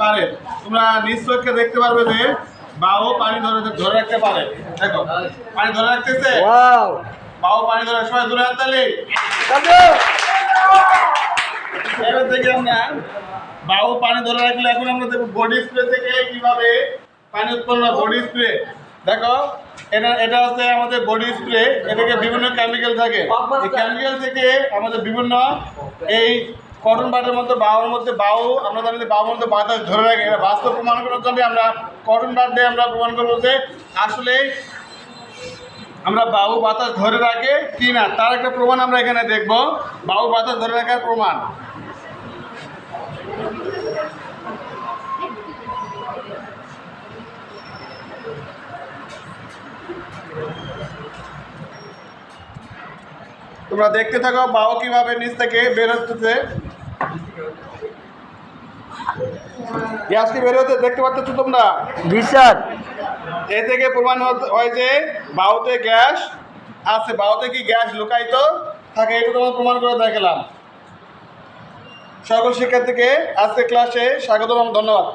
পারে। তোমরা নিশ্চয়কে দেখতে পারবে যে বাও পানি ধরে রাখতে পারে। দেখো পানি ধরে রাখতেছে। বাও পানি ধরে, সবাই ধরে হাততালি। এবার দেখি আমরা বাও পানি ধরে রাখলে এখন আমরা দেখবো বডি স্প্রে থেকে কিভাবে পানি উৎপন্ন হয়। বডি স্প্রে দেখো, এটা হচ্ছে আমাদের বডি স্প্রে। এটাকে বিভিন্ন কেমিক্যাল থাকে। এই কেমিক্যাল থেকে আমাদের বিভিন্ন এই কটন বাটের মধ্যে বাউর মধ্যে আমরা জানি যে বাউর মধ্যে বাতাস ধরে রাখে। এটা বাস্তব প্রমাণ করার জন্য আমরা কটন বাট দিয়ে আমরা প্রমাণ করবো যে আসলে আমরা বাউ বাতাস ধরে রাখে কি না, তার একটা প্রমাণ আমরা এখানে দেখব। বাউ বাতাস ধরে রাখার প্রমাণ। তোমরা দেখতে থাকো বাউ কিভাবে নিচ থেকে বের হচ্ছে। গ্যাস কি বের হচ্ছে দেখতে পাচ্ছ তোমরা? জি স্যার। এ থেকে প্রমাণ হয় যে বাউতে গ্যাস আছে। বাউতে কি গ্যাস লুকায়িত থাকে, এটা তোমার প্রমাণ করে দেখালাম। সকল শিক্ষার্থীকে আজকে ক্লাসে স্বাগত এবং ধন্যবাদ।